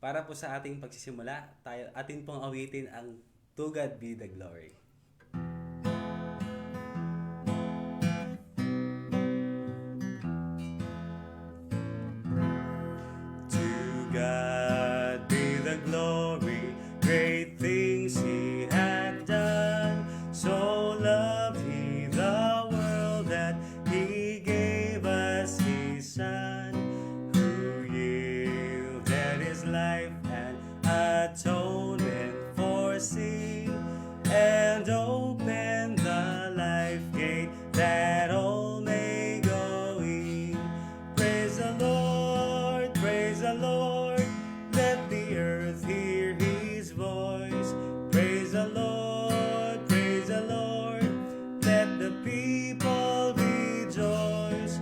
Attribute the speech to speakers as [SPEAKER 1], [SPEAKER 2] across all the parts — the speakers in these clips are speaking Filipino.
[SPEAKER 1] Para po sa ating pagsisimula, atin pong awitin ang To God Be the Glory. To God be the glory, great things He hath done. So loved He the world that He gave us His Son, who yielded His life and atonement for sin, and opened the life gate that all may go in. Praise the Lord, praise the Lord, let the earth hear His voice. Praise the Lord, let the people rejoice.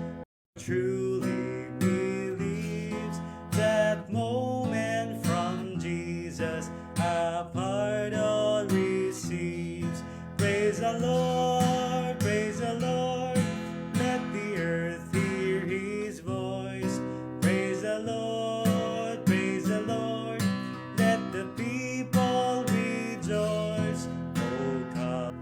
[SPEAKER 1] Truly believes that moment from Jesus a pardon receives. Praise the Lord, let the earth hear His voice. Praise the Lord, let the people rejoice. Oh, come.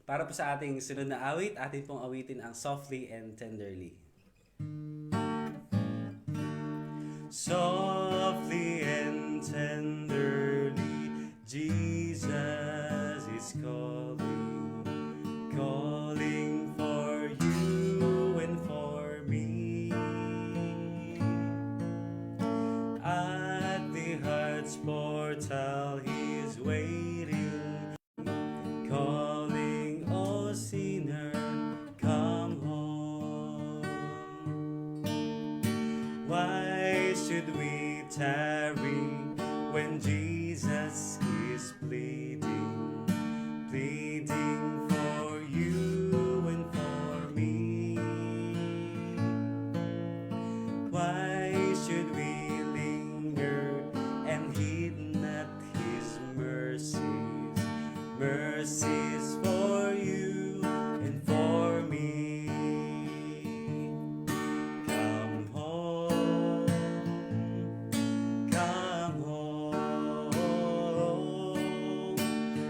[SPEAKER 1] Para po sa ating sunod na awit, atin pong awitin ang Softly and Tenderly. Softly and tenderly, Jesus is calling, calling for you and for me. At the heart's portal He is waiting, calling, oh sinner, come home. Why should we tarry when Jesus is pleading, pleading for you and for me? Why should we linger and heed not His mercies, mercies for you and for me? Come home,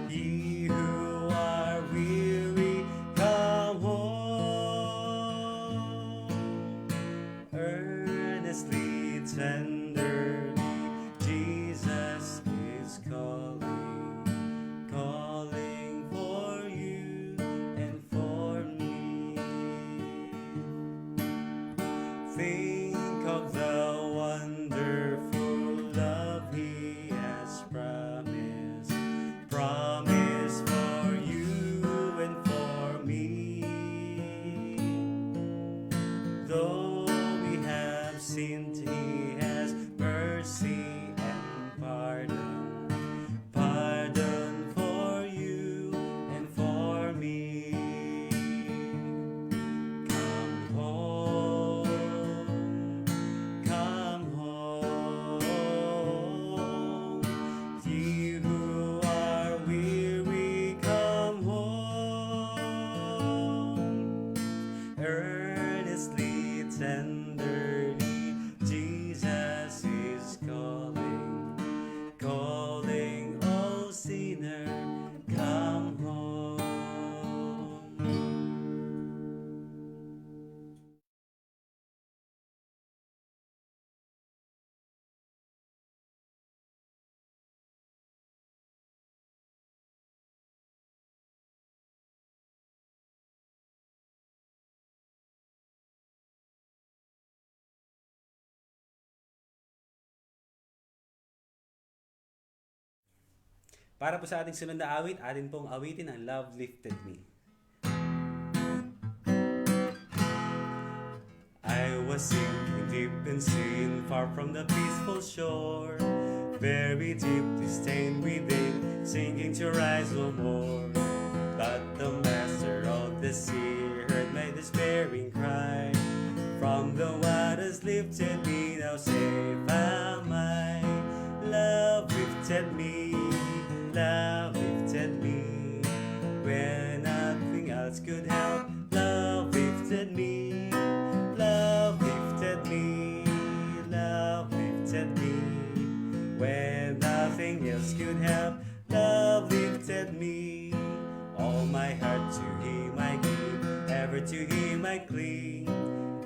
[SPEAKER 1] ye who are weary, come home. Earnestly, tenderly, Jesus is calling, calling for you and for me. Think of the wonderful love He has promised, promised for you and for me. Though we have sinned, He has mercy and pardon, pardon for you and for me. Come home, ye who are weary, come home. Earnestly, tenderly, Jesus is calling, calling, oh sinner, come home. Para po sa ating sunod na awit, atin pong awitin ang Love Lifted Me. I was sinking deep in sin, far from the peaceful shore, very deeply stained within, sinking to rise no more. But the master of the sea heard my despairing cry. From the waters lifted me, now safe am I. Love lifted me, love lifted me. When nothing else could help, love lifted me, love lifted me, love lifted me. When nothing else could help, love lifted me. All my heart to Him I give, ever to Him I cling.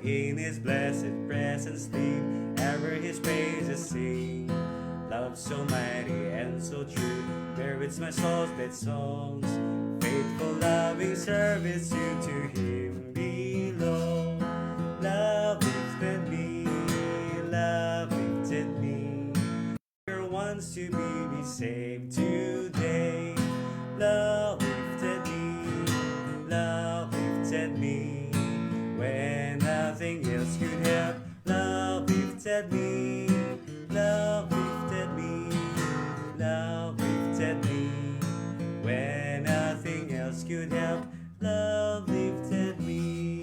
[SPEAKER 1] In His blessed presence live, ever His praises sing. Love so mighty and so true, merits my soul's bed songs. Faithful loving service due to Him below. Love lifted me, love lifted me. Here wants to be saved today. Love lifted me, love lifted me. When nothing else could help, love lifted me, love lifted me, love lifted me. When nothing else could help, love lifted me.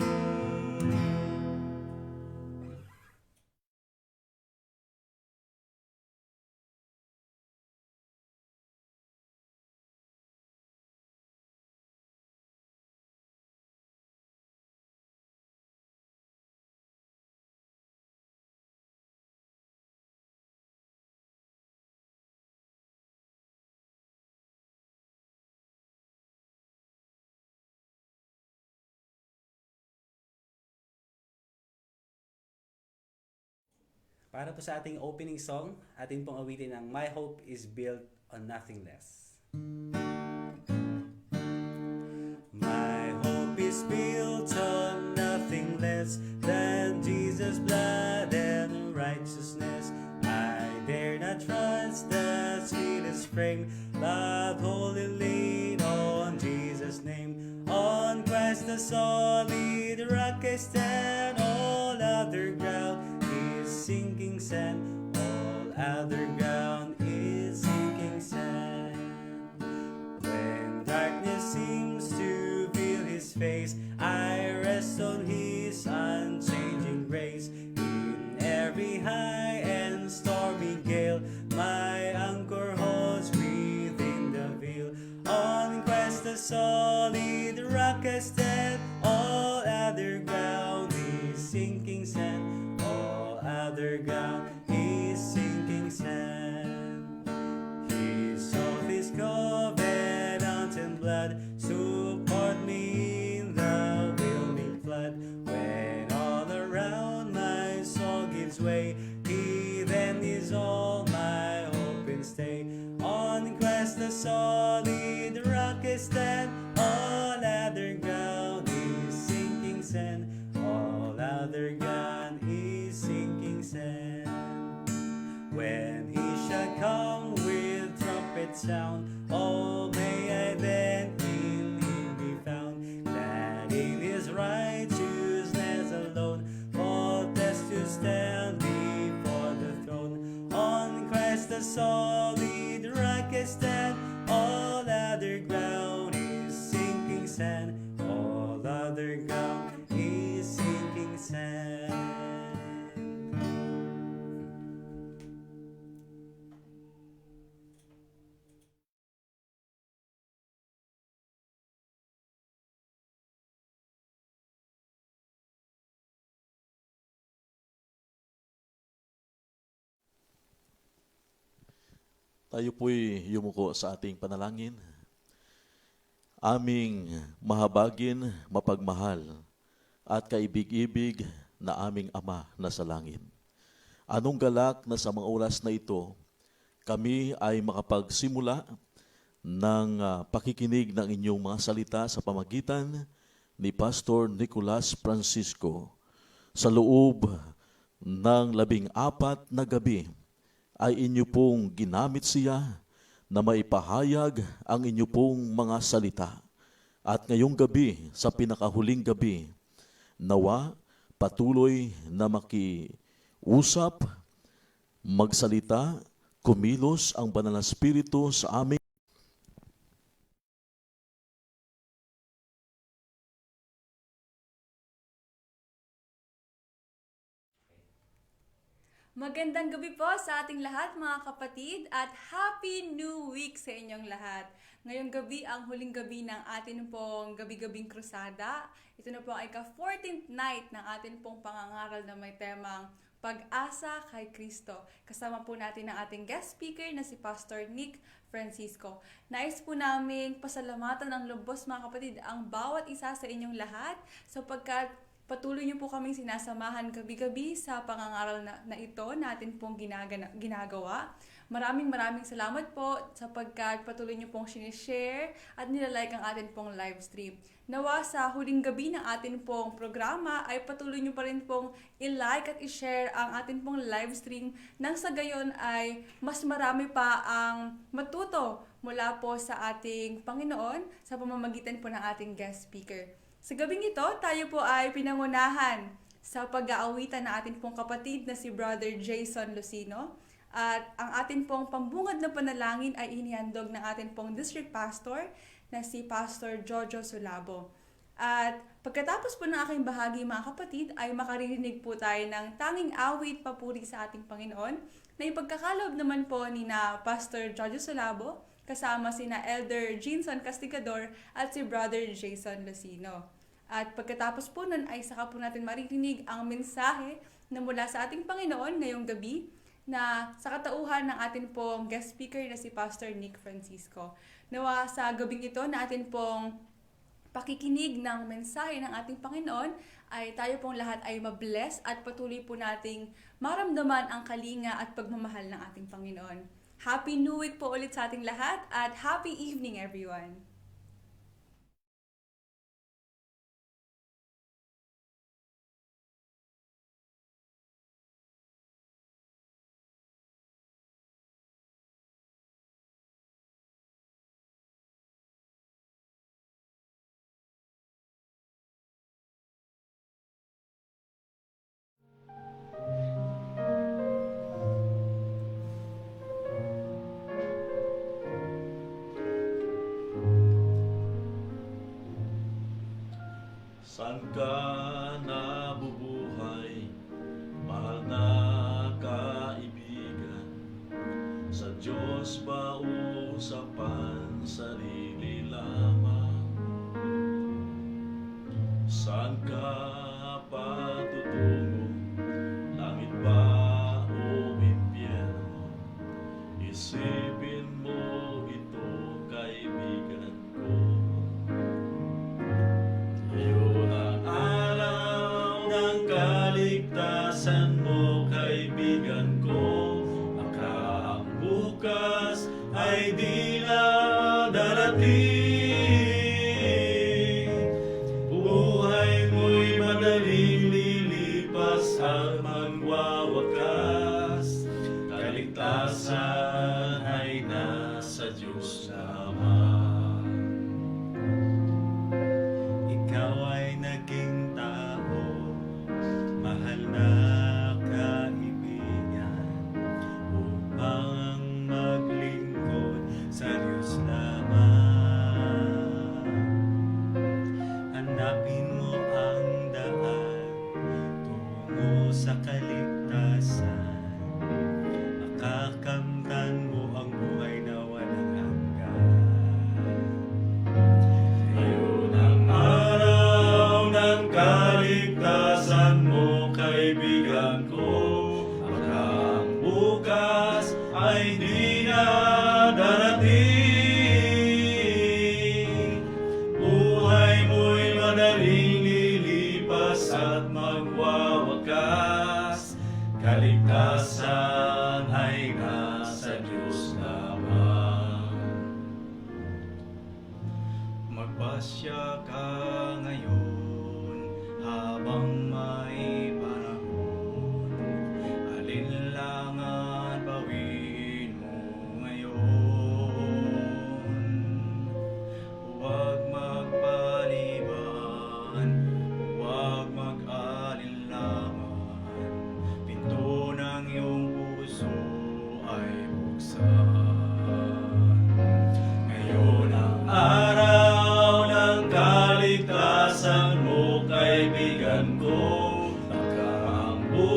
[SPEAKER 1] Para po sa ating opening song, atin pong awitin ang My Hope is Built on Nothing Less. My hope is built on nothing less than Jesus' blood and righteousness. I dare not trust the sweetest frame, but wholly lean on Jesus' name. On Christ the solid rock I stand, all other ground is sinking sand, all other ground is sinking sand. When darkness seems to veil His face, I rest on His unchanging grace. In every high and stormy gale, my anchor holds within the veil. On Christ the solid rock I stand, all other ground is sinking sand, all other ground is sinking sand. His oath is covenant and blood, support me in the whelming flood. When all around my soul gives way, He then is all my hope and stay. On Christ the solid rock I stand, all other ground is sinking sand, all other ground is sinking sand. When He shall come with trumpet sound, oh may I then in Him be found, glad in His righteousness alone, faultless to stand before the throne. On Christ the solid rock I stand, all other ground is sinking sand, all other ground is sinking sand.
[SPEAKER 2] Tayo po'y yumuko sa ating panalangin. Aming mahabagin, mapagmahal, at kaibig-ibig na aming Ama na sa langit. Anong galak na sa mga oras na ito, kami ay makapagsimula ng pakikinig ng inyong mga salita sa pamagitan ni Pastor Nicolas Francisco sa loob ng 14 na gabi ay inyo pong ginamit siya na maipahayag ang inyo pong mga salita. At ngayong gabi, sa pinakahuling gabi, nawa patuloy na usap, magsalita, kumilos ang banal na Espiritu sa aming
[SPEAKER 3] Magandang gabi po sa ating lahat mga kapatid at Happy New Week sa inyong lahat. Ngayong gabi ang huling gabi ng atin pong gabi-gabing krusada. Ito na po ang ika-14th night ng atin pong pangangaral na may temang Pag-asa kay Kristo. Kasama po natin ang ating guest speaker na si Pastor Nick Francisco. Nais po naming pasalamatan ng lubos mga kapatid ang bawat isa sa inyong lahat sapagkat patuloy niyo po kaming sinasamahan gabi-gabi sa pangangaral na ito natin pong ginagawa. Maraming salamat po sapagkat patuloy niyo pong sinishare at nilalike ang atin pong live stream. Nawa sa huling gabi ng atin pong programa ay patuloy niyo pa rin pong i-like at i-share ang atin pong live stream nang sa gayon ay mas marami pa ang matuto mula po sa ating Panginoon sa pamamagitan po ng ating guest speaker. Sa gabing ito, tayo po ay pinangunahan sa pag-aawitan ng ating pong kapatid na si Brother Jason Lucino. At ang ating pong pambungad na panalangin ay inihandog ng ating pong District Pastor na si Pastor Jojo Sulabo. At pagkatapos po ng aking bahagi mga kapatid ay makaririnig po tayo ng tanging awit papuri sa ating Panginoon na ipagkakaloob naman po ni na Pastor Jojo Sulabo kasama sina Elder Jinson Castigador at si Brother Jason Lucino. At pagkatapos po nun ay saka po natin maririnig ang mensahe na mula sa ating Panginoon ngayong gabi na sa katauhan ng ating pong guest speaker na si Pastor Nick Francisco. Nawa sa gabing ito na atin pong pakikinig ng mensahe ng ating Panginoon ay tayo pong lahat ay mabless at patuloy po nating maramdaman ang kalinga at pagmamahal ng ating Panginoon. Happy New Week po ulit sa ating lahat at happy evening everyone!
[SPEAKER 2] Saan ka nabubuhay, mahal na kaibigan? Sa Diyos ba usapan, sarili lamang? Saan ka patutungo, langit ba o impyerno? Isipin mo ito, kaibigan ko. Kaligtasan mo, kaibigan ko, baka ang bukas ay di na darating. Buhay mo'y madaling lilipas at magwawakas. Kaligtasan ay nasa Diyos naman.
[SPEAKER 1] Ikaw ay naging tao, mahal na kaibigan, upang maglingkod sa Diyos lamang. Hanapin mo ang daan tungo sa kaligtasan, makakamtan mo ang buhay na walang hanggan.
[SPEAKER 2] Ngayon ang araw ng kaligtasan mo, kaibigan ko, baka ang bukas ay di na darating. Buhay mo'y madaling lilipas at magwawakas. Kaligtasan ay nasa Diyos lamang.
[SPEAKER 1] Magpasya ka ngayon habang may panahon. Alinlangan bawiin mo ngayon. Huwag magpaliban, huwag mag-alinlangan. Pinto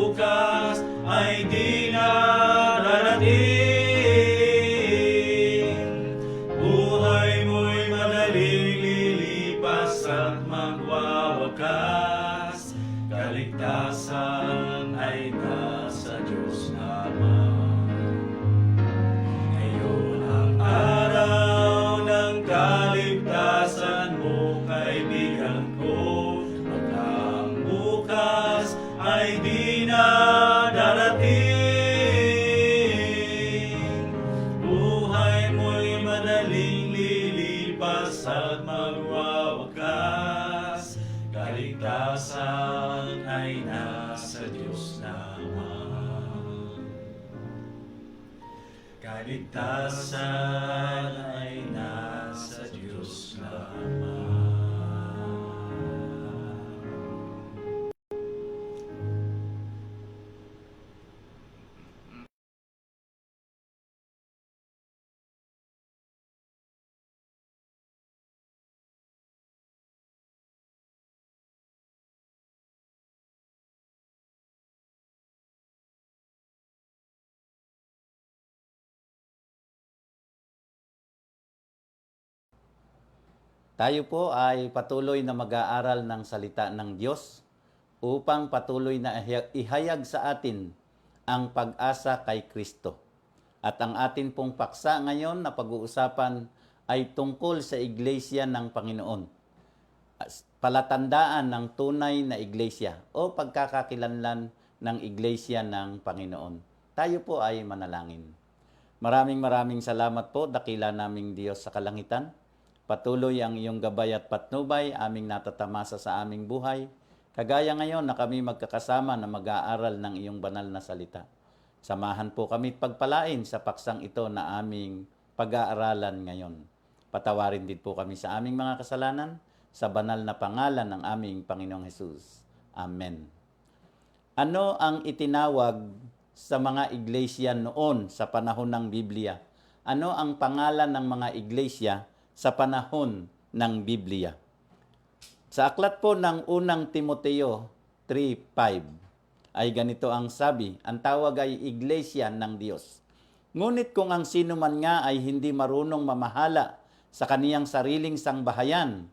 [SPEAKER 1] bukas ay di na darating. Buhay mo'y madaling lilipas at magwawakas. Kaligtasan ay nasa Diyos naman. Ngayon ang araw ng kaligtasan mo, kaibigan ko. Ang bukas ay di na darating. Buhay mo'y madaling lilipas at magwawakas. Kaligtasan ay nasa Diyos naman. Kaligtasan ay nasa Diyos naman.
[SPEAKER 4] Tayo po ay patuloy na mag-aaral ng salita ng Diyos upang patuloy na ihayag sa atin ang pag-asa kay Kristo. At ang atin pong paksa ngayon na pag-uusapan ay tungkol sa iglesia ng Panginoon. Palatandaan ng tunay na iglesia o pagkakakilanlan ng iglesia ng Panginoon. Tayo po ay manalangin. Maraming salamat po, dakila naming Diyos sa kalangitan. Patuloy ang iyong gabay at patnubay, aming natatamasa sa aming buhay. Kagaya ngayon na kami magkakasama na mag-aaral ng iyong banal na salita. Samahan po kami pagpalain sa paksang ito na aming pag-aaralan ngayon. Patawarin din po kami sa aming mga kasalanan sa banal na pangalan ng aming Panginoong Hesus. Amen. Ano ang itinawag sa mga iglesia noon sa panahon ng Biblia? Ano ang pangalan ng mga iglesia sa panahon ng Biblia? Sa aklat po ng unang Timoteo 3:5 ay ganito ang sabi, ang tawag ay iglesia ng Diyos. Ngunit kung ang sino man nga ay hindi marunong mamahala sa kaniyang sariling sangbahayan,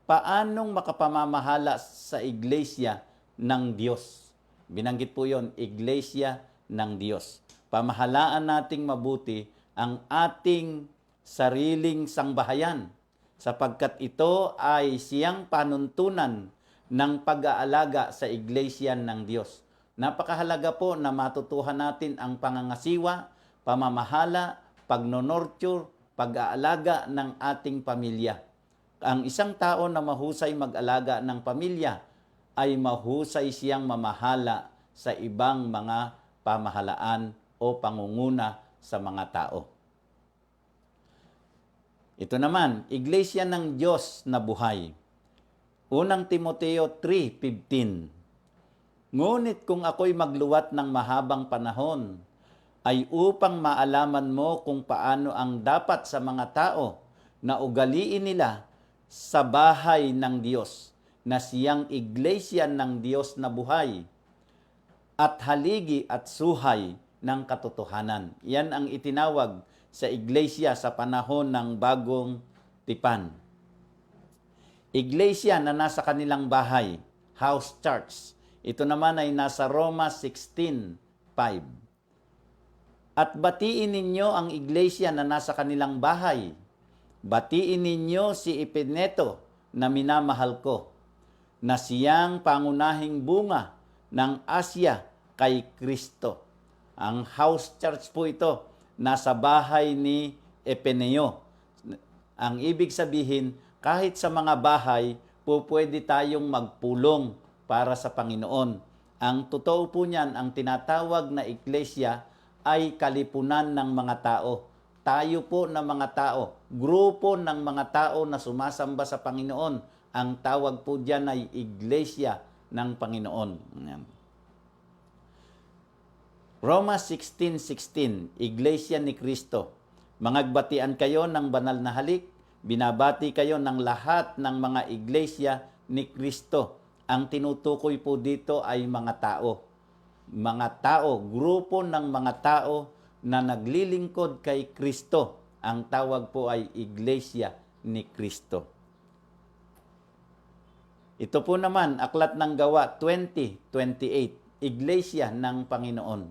[SPEAKER 4] paanong makapamamahala sa iglesia ng Diyos? Binanggit po yon, iglesia ng Diyos. Pamahalaan nating mabuti ang ating sariling sangbahayan, sapagkat ito ay siyang panuntunan ng pag-aalaga sa iglesia ng Diyos. Napakahalaga po na matutuhan natin ang pangangasiwa, pamamahala, pagnonorture, pag-aalaga ng ating pamilya. Ang isang tao na mahusay mag-alaga ng pamilya ay mahusay siyang mamahala sa ibang mga pamahalaan o pangunguna sa mga tao. Ito naman, iglesia ng Diyos na buhay. Unang Timoteo 3:15. Ngunit kung ako'y magluwat ng mahabang panahon, ay upang maalaman mo kung paano ang dapat sa mga tao na ugaliin nila sa bahay ng Diyos, na siyang iglesia ng Diyos na buhay, at haligi at suhay ng katotohanan. Yan ang itinawag sa iglesia sa panahon ng bagong tipan. Iglesia na nasa kanilang bahay, house church. Ito naman ay nasa Roma 16:5. At batiin ninyo ang iglesia na nasa kanilang bahay. Batiin ninyo si Epeneto na minamahal ko, na siyang pangunahing bunga ng Asya kay Kristo. Ang house church po ito, nasa bahay ni Epeneo. Ang ibig sabihin, kahit sa mga bahay, pwede tayong magpulong para sa Panginoon. Ang totoo po niyan, ang tinatawag na iglesia ay kalipunan ng mga tao. Tayo po ng mga tao, grupo ng mga tao na sumasamba sa Panginoon. Ang tawag po diyan ay iglesia ng Panginoon. Yan. Roma 16:16, Iglesia ni Kristo. Mangagbatian kayo ng banal na halik, binabati kayo ng lahat ng mga iglesia ni Kristo. Ang tinutukoy po dito ay mga tao. mga tao, grupo ng mga tao na naglilingkod kay Kristo. Ang tawag po ay Iglesia ni Kristo. Ito po naman, Aklat ng Gawa 20:28, Iglesia ng Panginoon.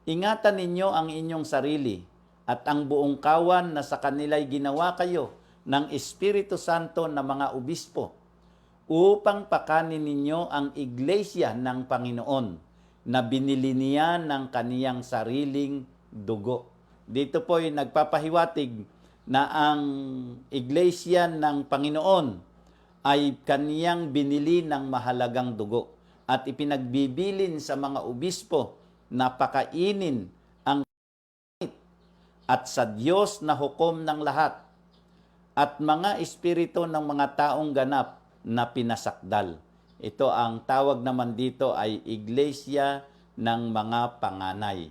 [SPEAKER 4] Ingatan ninyo ang inyong sarili at ang buong kawan na sa kanila'y ginawa kayo ng Espiritu Santo na mga obispo upang pakanin ninyo ang Iglesia ng Panginoon na binili niya ng kaniyang sariling dugo. Dito po ay nagpapahiwatig na ang Iglesia ng Panginoon ay kaniyang binili ng mahalagang dugo at ipinagbibilin sa mga obispo na pakainin ang at sa Diyos na hukom ng lahat at mga espiritu ng mga taong ganap na pinasakdal. Ito ang tawag naman dito ay Iglesia ng mga panganay.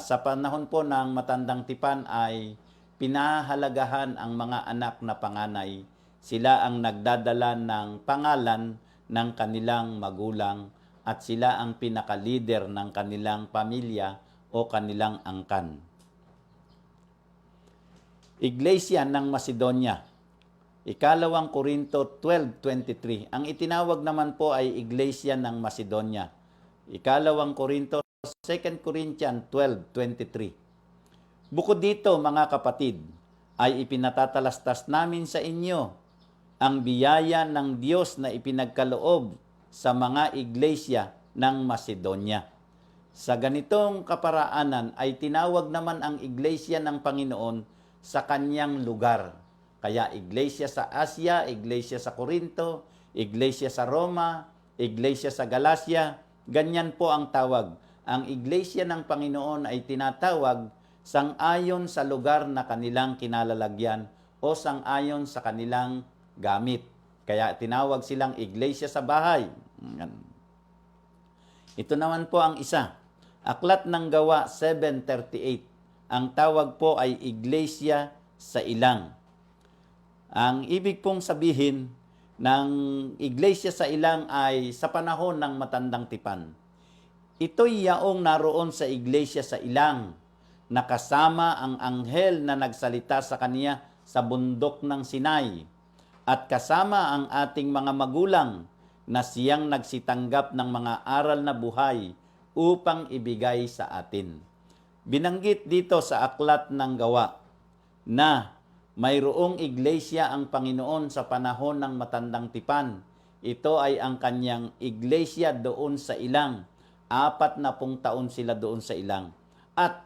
[SPEAKER 4] Sa panahon po ng matandang tipan ay pinahalagahan ang mga anak na panganay. Sila ang nagdadala ng pangalan ng kanilang magulang at sila ang pinaka-leader ng kanilang pamilya o kanilang angkan. Iglesia ng Macedonia. Ikalawang Korinto 12:23. Ang itinawag naman po ay Iglesia ng Macedonia. Ikalawang Korinto 2 Corinthians 12:23. Bukod dito, mga kapatid, ay ipinatatalastas namin sa inyo ang biyaya ng Diyos na ipinagkaloob sa mga iglesia ng Macedonia. Sa ganitong kaparaanan ay tinawag naman ang iglesia ng Panginoon sa kanyang lugar. Kaya iglesia sa Asia, iglesia sa Corinto, iglesia sa Roma, iglesia sa Galacia, ganyan po ang tawag. Ang iglesia ng Panginoon ay tinatawag sang-ayon sa lugar na kanilang kinalalagyan o sang-ayon sa kanilang gamit. Kaya tinawag silang iglesia sa bahay. Ito naman po ang isa. Aklat ng Gawa 7:38. Ang tawag po ay iglesia sa ilang. Ang ibig pong sabihin ng iglesia sa ilang ay sa panahon ng matandang tipan. Ito'y yaong naroon sa iglesia sa ilang, nakasama ang anghel na nagsalita sa kaniya sa bundok ng Sinai, at kasama ang ating mga magulang na siyang nagsitanggap ng mga aral na buhay upang ibigay sa atin. Binanggit dito sa Aklat ng Gawa na mayroong iglesia ang Panginoon sa panahon ng matandang tipan. Ito ay ang kanyang iglesia doon sa ilang. 40 taon sila doon sa ilang. At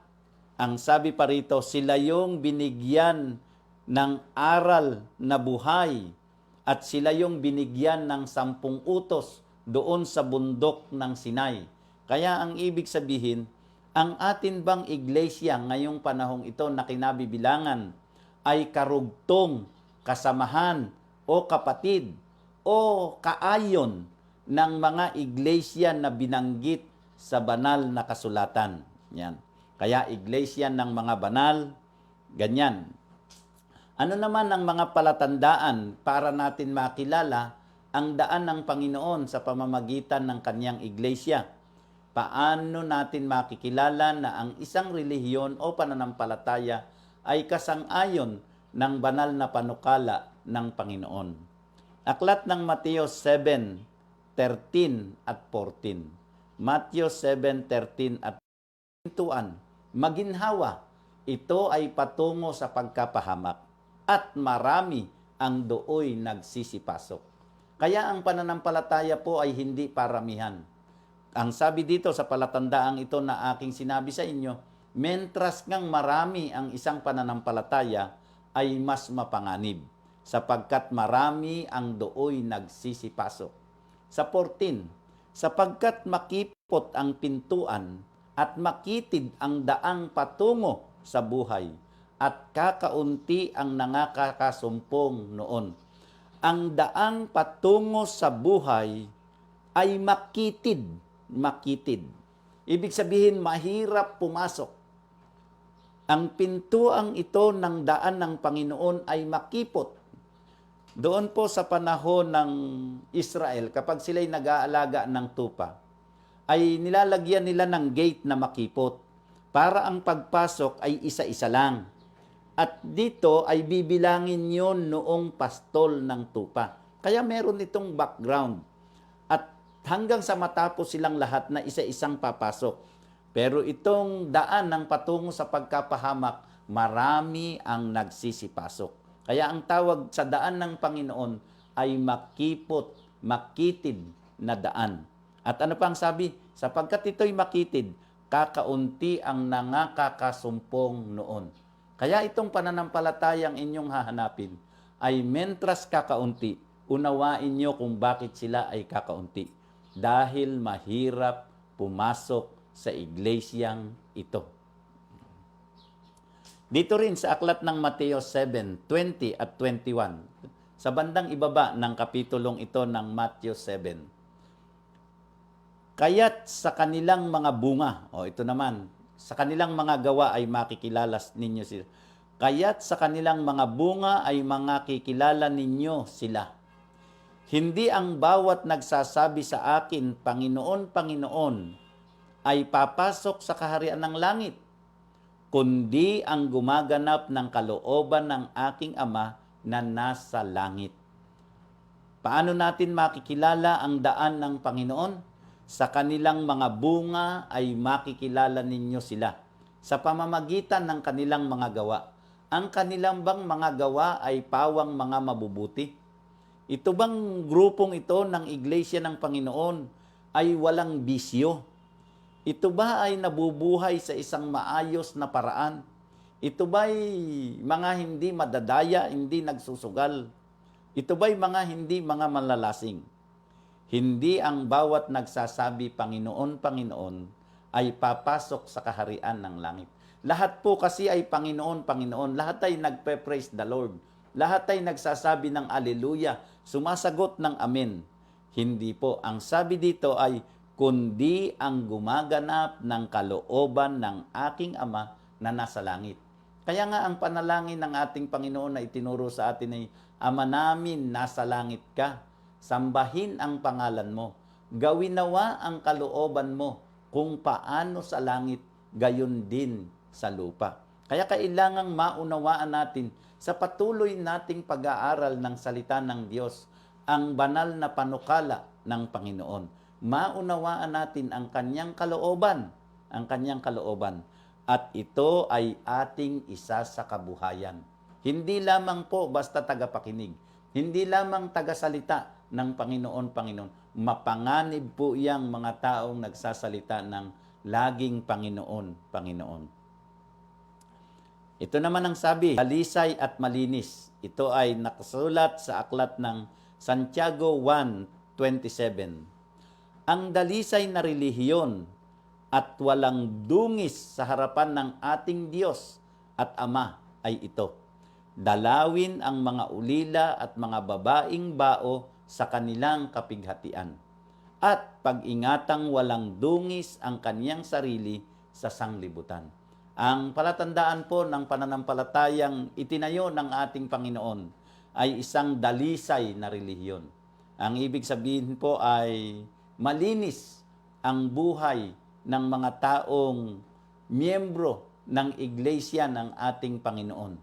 [SPEAKER 4] ang sabi pa rito, sila yung binigyan ng aral na buhay at sila yung binigyan ng 10 utos doon sa bundok ng Sinai. Kaya ang ibig sabihin, ang atin bang iglesia ngayong panahong ito na kinabibilangan ay karugtong, kasamahan o kapatid o kaayon ng mga iglesia na binanggit sa banal na kasulatan. Yan. Kaya iglesia ng mga banal, ganyan. Ano naman ang mga palatandaan para natin makilala ang daan ng Panginoon sa pamamagitan ng kanyang iglesia? Paano natin makikilala na ang isang relihiyon o pananampalataya ay kasang-ayon ng banal na panukala ng Panginoon? Aklat ng Mateo 7:13 at 14. Matthew 7:13 at 14. Maginhawa, ito ay patungo sa pagkapahamak at marami ang dooy nagsisipasok. Kaya ang pananampalataya po ay hindi paramihan. Ang sabi dito sa palatandaang ito na aking sinabi sa inyo, mentras ngang marami ang isang pananampalataya ay mas mapanganib, sapagkat marami ang dooy nagsisipasok. Sa 14, sapagkat makipot ang pintuan at makitid ang daang patungo sa buhay, at kakaunti ang nangakakasumpong noon. Ang daang patungo sa buhay ay makitid. Ibig sabihin, mahirap pumasok. Ang pintuang ito ng daan ng Panginoon ay makipot. Doon po sa panahon ng Israel, kapag sila'y nag-aalaga ng tupa, ay nilalagyan nila ng gate na makipot para ang pagpasok ay isa-isa lang. At dito ay bibilangin yon noong pastol ng tupa. Kaya meron itong background. At hanggang sa matapos silang lahat na isa-isang papasok. Pero itong daan ng patungo sa pagkapahamak, marami ang nagsisipasok. Kaya ang tawag sa daan ng Panginoon ay makipot, makitid na daan. At ano pang sabi? Sapagkat ito'y makitid, kakaunti ang nangakakasumpong noon. Kaya itong pananampalatayang inyong hahanapin ay mentras kakaunti, unawain nyo kung bakit sila ay kakaunti. Dahil mahirap pumasok sa iglesyang ito. Dito rin sa aklat ng Mateo 7:20 at 21, sa bandang ibaba ng kapitulong ito ng Matthew 7. Kaya't sa kanilang mga bunga, ito naman, sa kanilang mga gawa ay makikilala ninyo sila. Kaya't sa kanilang mga bunga ay makikilala ninyo sila. Hindi ang bawat nagsasabi sa akin, Panginoon, Panginoon, ay papasok sa kaharian ng langit, kundi ang gumaganap ng kalooban ng aking Ama na nasa langit. Paano natin makikilala ang daan ng Panginoon? Sa kanilang mga bunga ay makikilala ninyo sila sa pamamagitan ng kanilang mga gawa. Ang kanilang bang mga gawa ay pawang mga mabubuti? Ito bang grupong ito ng Iglesia ng Panginoon ay walang bisyo? Ito ba ay nabubuhay sa isang maayos na paraan? Ito ba ay mga hindi madadaya, hindi nagsusugal? Ito ba ay mga malalasing? Hindi ang bawat nagsasabi, Panginoon, Panginoon, ay papasok sa kaharian ng langit. Lahat po kasi ay Panginoon, Panginoon. Lahat ay nagpe-praise the Lord. Lahat ay nagsasabi ng Alleluia, sumasagot ng Amen. Hindi po. Ang sabi dito ay, kundi ang gumaganap ng kalooban ng aking Ama na nasa langit. Kaya nga ang panalangin ng ating Panginoon na itinuro sa atin ay, Ama namin, nasa langit ka. Sambahin ang pangalan mo. Gawin nawa ang kalooban mo kung paano sa langit, gayon din sa lupa. Kaya kailangang maunawaan natin sa patuloy nating pag-aaral ng salita ng Diyos ang banal na panukala ng Panginoon. Maunawaan natin ang kanyang kalooban, at ito ay ating isa sa kabuhayan. Hindi lamang po basta tagapakinig, hindi lamang tagasalita ng Panginoon, mapanganib po iyang mga taong nagsasalita ng laging Panginoon, Panginoon. Ito naman ang sabi, dalisay at malinis. Ito ay nakasulat sa aklat ng Santiago 1:27. Ang dalisay na relihiyon at walang dungis sa harapan ng ating Diyos at Ama ay ito. Dalawin ang mga ulila at mga babaing bao sa kanilang kapighatian. At pag-ingatang walang dungis ang kaniyang sarili sa sanglibutan. Ang palatandaan po ng pananampalatayang itinayo ng ating Panginoon ay isang dalisay na relihiyon. Ang ibig sabihin po ay malinis ang buhay ng mga taong miyembro ng iglesia ng ating Panginoon.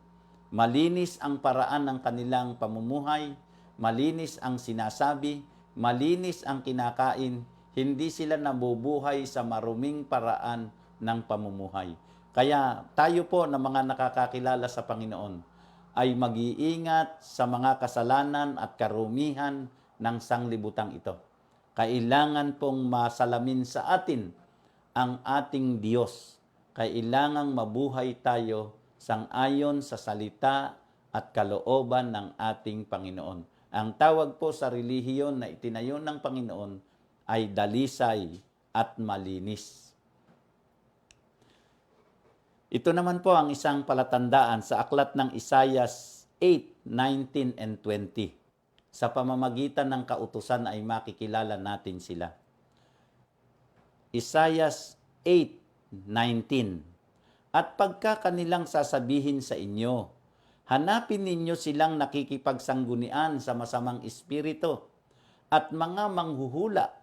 [SPEAKER 4] Malinis ang paraan ng kanilang pamumuhay, malinis ang sinasabi, malinis ang kinakain, hindi sila nabubuhay sa maruming paraan ng pamumuhay. Kaya tayo po na mga nakakakilala sa Panginoon ay mag-iingat sa mga kasalanan at karumihan ng sanglibutang ito. Kailangan pong masalamin sa atin ang ating Diyos. Kailangang mabuhay tayo sang-ayon sa salita at kalooban ng ating Panginoon. Ang tawag po sa relihiyon na itinayo ng Panginoon ay dalisay at malinis. Ito naman po ang isang palatandaan sa aklat ng Isaias 8:19 and 20. Sa pamamagitan ng kautusan ay makikilala natin sila. Isaias 8:19. At pagka kanilang sasabihin sa inyo, hanapin ninyo silang nakikipagsanggunian sa masamang espiritu at mga manghuhula.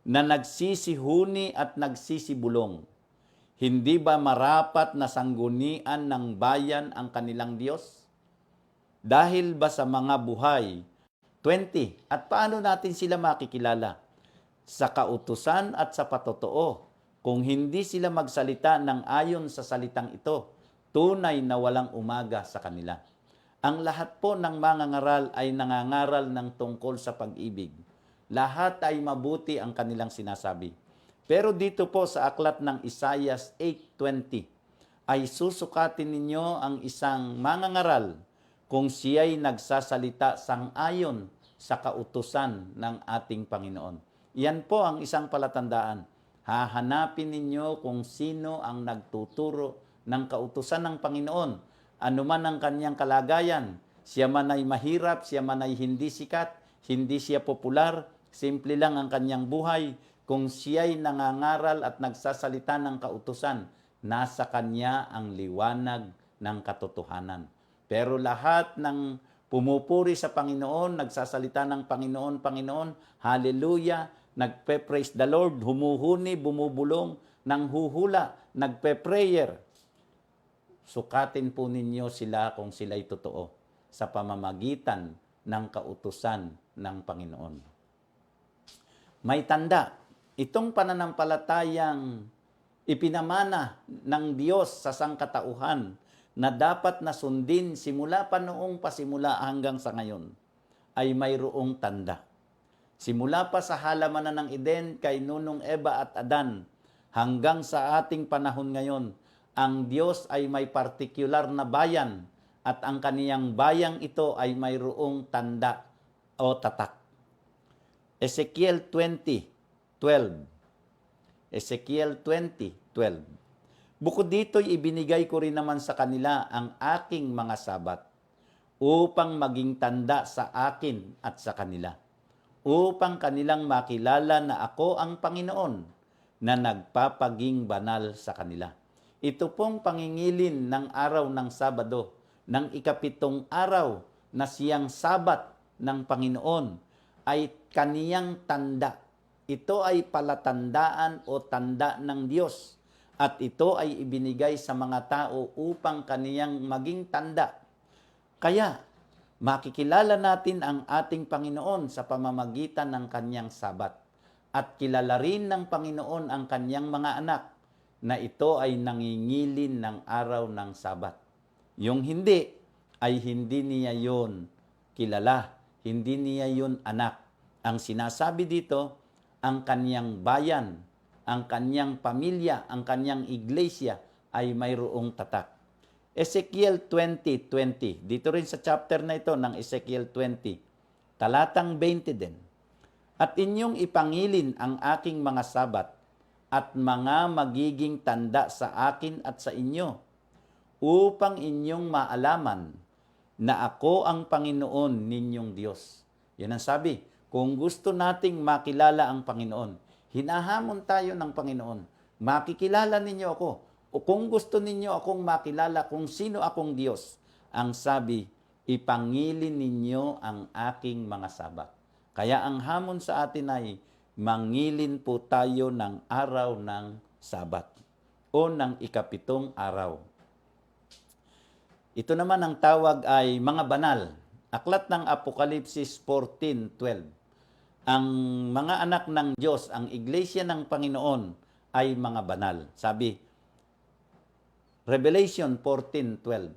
[SPEAKER 4] na nagsisihuni at nagsisibulong. Hindi ba marapat na sanggunian ng bayan ang kanilang Diyos? Dahil ba sa mga buhay? 20. At paano natin sila makikilala? Sa kautusan at sa patotoo. Kung hindi sila magsalita ng ayon sa salitang ito, tunay na walang umaga sa kanila. Ang lahat po ng mangangaral ay nangangaral ng tungkol sa pag-ibig. Lahat ay mabuti ang kanilang sinasabi. Pero dito po sa aklat ng Isaiah 8:20, ay susukatin ninyo ang isang mangangaral kung siya'y nagsasalita sang-ayon sa kautusan ng ating Panginoon. Iyan po ang isang palatandaan. Hahanapin ninyo kung sino ang nagtuturo ng kautusan ng Panginoon. Ano man ang kanyang kalagayan, siya man ay mahirap, siya man ay hindi sikat, hindi siya popular, simple lang ang kanyang buhay. Kung siya'y nangangaral at nagsasalita ng kautusan, nasa kanya ang liwanag ng katotohanan. Pero lahat ng pumupuri sa Panginoon, nagsasalita ng Panginoon, Panginoon, hallelujah, nagpe-praise the Lord, humuhuni, bumubulong, nanghuhula, nagpe-prayer. Sukatin po ninyo sila kung sila'y totoo sa pamamagitan ng kautusan ng Panginoon. May tanda. Itong pananampalatayang ipinamana ng Diyos sa sangkatauhan na dapat na sundin simula pa noong pasimula hanggang sa ngayon ay mayroong tanda. Simula pa sa halamanan ng Eden kay Nunong Eva at Adan hanggang sa ating panahon ngayon, ang Diyos ay may partikular na bayan at ang kaniyang bayang ito ay mayroong tanda o tatak. Ezekiel 20:12. Ezekiel 20:12. Bukod dito'y ibinigay ko rin naman sa kanila ang aking mga sabat upang maging tanda sa akin at sa kanila, upang kanilang makilala na ako ang Panginoon na nagpapaging banal sa kanila. Ito pong pangingilin ng araw ng Sabado, ng ikapitong araw na siyang Sabat ng Panginoon, ay kaniyang tanda. Ito ay palatandaan o tanda ng Diyos. At ito ay ibinigay sa mga tao upang kaniyang maging tanda. Kaya, makikilala natin ang ating Panginoon sa pamamagitan ng kaniyang Sabat. At kilala rin ng Panginoon ang kaniyang mga anak na ito ay nangingilin ng araw ng Sabat. Yung hindi, ay hindi niya yon kilala, hindi niya yon anak. Ang sinasabi dito, ang kaniyang bayan, ang kaniyang pamilya, ang kaniyang iglesia ay mayroong tatak. Ezekiel 20:20. Dito rin sa chapter na ito ng Ezekiel 20, talatang 20 din. At inyong ipangilin ang aking mga sabat at mga magiging tanda sa akin at sa inyo, upang inyong maalaman na ako ang Panginoon ninyong Diyos. Yan ang sabi. Kung gusto nating makilala ang Panginoon, hinahamon tayo ng Panginoon. Makikilala ninyo ako. O kung gusto ninyo akong makilala kung sino akong Diyos, ang sabi, ipangilin ninyo ang aking mga sabat. Kaya ang hamon sa atin ay mangilin po tayo ng araw ng Sabat o ng ikapitong araw. Ito naman ang tawag ay mga banal. Aklat ng Apokalipsis 14:12. Ang mga anak ng Diyos, ang iglesia ng Panginoon ay mga banal. Sabi, Revelation 14:12.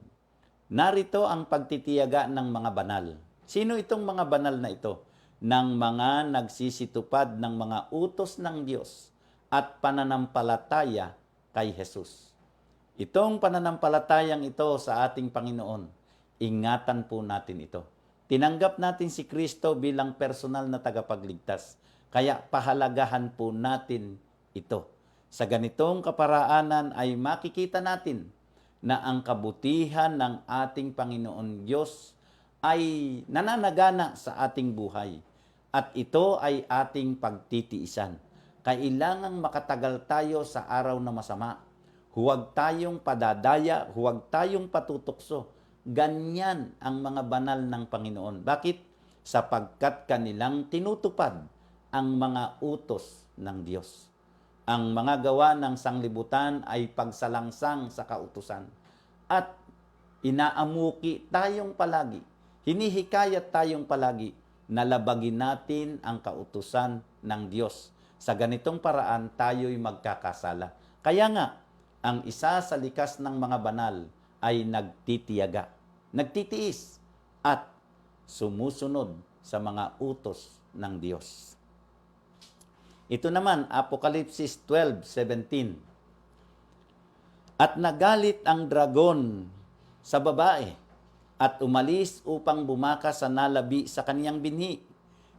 [SPEAKER 4] Narito ang pagtitiyaga ng mga banal. Sino itong mga banal na ito? Ng mga nagsisitupad ng mga utos ng Diyos at pananampalataya kay Jesus. Itong pananampalatayang ito sa ating Panginoon, ingatan po natin ito. Tinanggap natin si Kristo bilang personal na tagapagligtas. Kaya pahalagahan po natin ito. Sa ganitong kaparaanan ay makikita natin na ang kabutihan ng ating Panginoon Diyos ay nananagana sa ating buhay. At ito ay ating pagtitiisan. Kailangang makatagal tayo sa araw na masama. Huwag tayong padadaya, huwag tayong patutukso. Ganyan ang mga banal ng Panginoon. Bakit? Sapagkat kanilang tinutupad ang mga utos ng Diyos. Ang mga gawa ng sanglibutan ay pagsalangsang sa kautusan. At inaamuki tayong palagi, hinihikayat tayong palagi na labagin natin ang kautusan ng Diyos. Sa ganitong paraan, tayo'y magkakasala. Kaya nga, ang isa sa likas ng mga banal ay nagtitiyaga, nagtitiis, at sumusunod sa mga utos ng Diyos. Ito naman, Apokalipsis 12:17. At nagalit ang dragon sa babae at umalis upang bumakas sa nalabi sa kaniyang binhi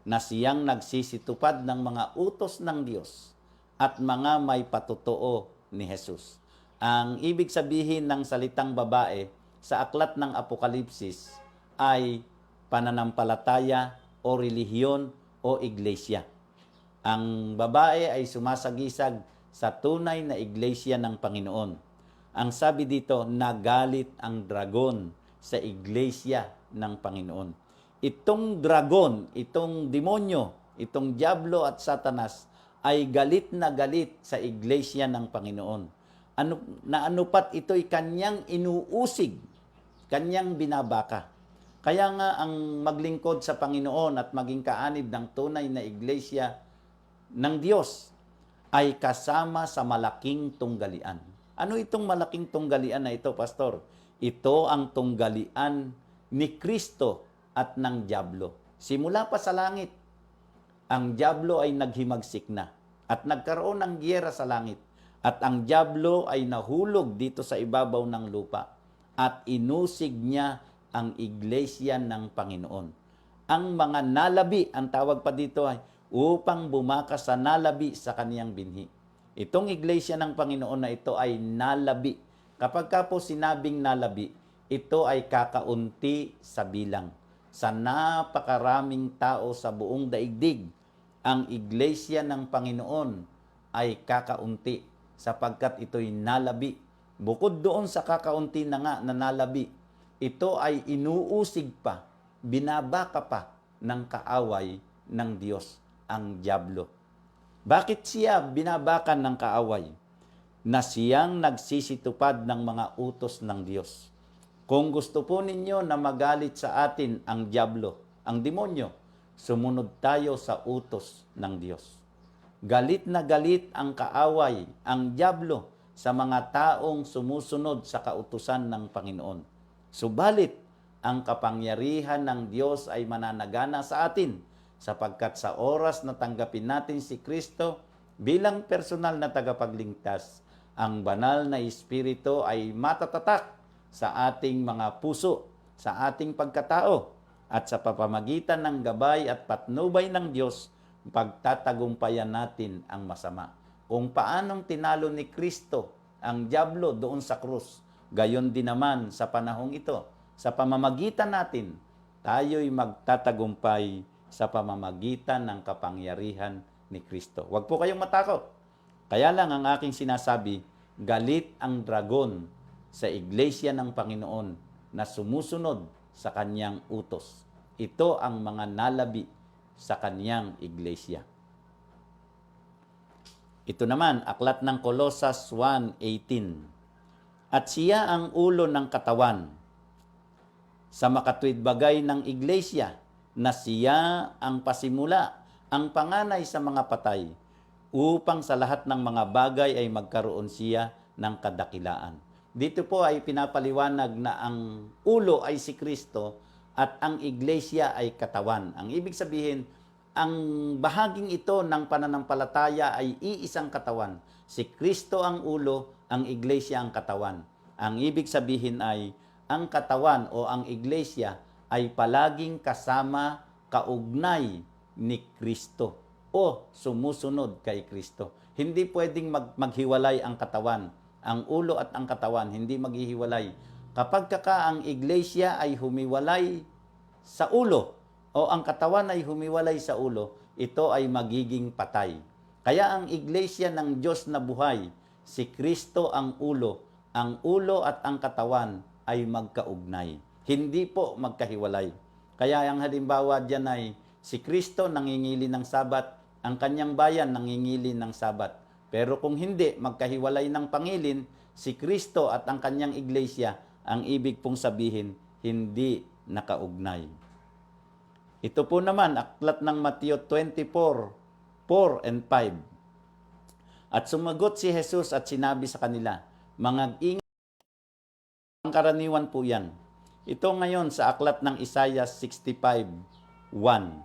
[SPEAKER 4] na siyang nagsisitupad ng mga utos ng Diyos at mga may patotoo ni Jesus. Ang ibig sabihin ng salitang babae sa aklat ng Apokalipsis ay pananampalataya o relihiyon o iglesia. Ang babae ay sumasagisag sa tunay na iglesia ng Panginoon. Ang sabi dito, nagalit ang dragon sa iglesia ng Panginoon. Itong dragon, itong demonyo, itong diablo at satanas ay galit na galit sa iglesia ng Panginoon. Ano pat ito'y kanyang inuusig, kanyang binabaka. Kaya nga ang maglingkod sa Panginoon at maging kaanib ng tunay na iglesia ng Diyos ay kasama sa malaking tunggalian. Ano itong malaking tunggalian na ito, Pastor? Ito ang tunggalian ni Kristo at ng diablo. Simula pa sa langit, ang diablo ay naghimagsik na at nagkaroon ng giyera sa langit. At ang diablo ay nahulog dito sa ibabaw ng lupa at inusig niya ang iglesia ng Panginoon. Ang mga nalabi, ang tawag pa dito ay upang bumakas sa nalabi sa kaniyang binhi. Itong iglesia ng Panginoon na ito ay nalabi. Kapag ka po sinabing nalabi, ito ay kakaunti sa bilang. Sa napakaraming tao sa buong daigdig, ang iglesia ng Panginoon ay kakaunti sapagkat ito'y nalabi. Bukod doon sa kakaunti na nga na nalabi, ito ay inuusig pa, binabaka pa ng kaaway ng Diyos, ang diablo. Bakit siya binabakan ng kaaway? Na siyang nagsisitupad ng mga utos ng Diyos. Kung gusto po ninyo na magalit sa atin ang diablo, ang demonyo, sumunod tayo sa utos ng Diyos. Galit na galit ang kaaway, ang diablo, sa mga taong sumusunod sa kautusan ng Panginoon. Subalit, ang kapangyarihan ng Diyos ay mananagana sa atin sapagkat sa oras na tanggapin natin si Kristo bilang personal na tagapagligtas, ang banal na Espiritu ay matatatak sa ating mga puso, sa ating pagkatao, at sa pamamagitan ng gabay at patnubay ng Diyos, pagtatagumpayan natin ang masama. Kung paanong tinalo ni Kristo ang diablo doon sa krus, gayon din naman sa panahong ito, sa pamamagitan natin, tayo'y magtatagumpay sa pamamagitan ng kapangyarihan ni Kristo. Huwag po kayong matakot. Kaya lang ang aking sinasabi, galit ang dragon sa iglesia ng Panginoon na sumusunod sa kanyang utos. Ito ang mga nalabi sa kanyang iglesia. Ito naman, aklat ng Kolosas 1:18. At siya ang ulo ng katawan sa makatuwid bagay ng iglesia, na siya ang pasimula, ang panganay sa mga patay, upang sa lahat ng mga bagay ay magkaroon siya ng kadakilaan. Dito po ay pinapaliwanag na ang ulo ay si Kristo at ang iglesia ay katawan. Ang ibig sabihin, ang bahaging ito ng pananampalataya ay iisang katawan. Si Kristo ang ulo, ang iglesia ang katawan. Ang ibig sabihin ay ang katawan o ang iglesia ay palaging kasama, kaugnay ni Kristo o sumusunod kay Kristo. Hindi pwedeng maghiwalay ang katawan. Ang ulo at ang katawan, hindi maghihiwalay. Kapag ang iglesia ay humiwalay sa ulo o ang katawan ay humiwalay sa ulo, ito ay magiging patay. Kaya ang iglesia ng Diyos na buhay, si Kristo ang ulo at ang katawan ay magkaugnay. Hindi po magkahiwalay. Kaya ang halimbawa dyan ay si Kristo nangingili ng Sabat, ang kanyang bayan nangingilin ng Sabat. Pero kung hindi, magkahiwalay ng pangilin, si Kristo at ang kanyang iglesia, ang ibig pong sabihin, hindi nakaugnay. Ito po naman, aklat ng Mateo 24:4 and 5. At sumagot si Jesus at sinabi sa kanila, "Mag-ingat, ang karaniwan po yan." Ito ngayon sa aklat ng Isaiah 65:1.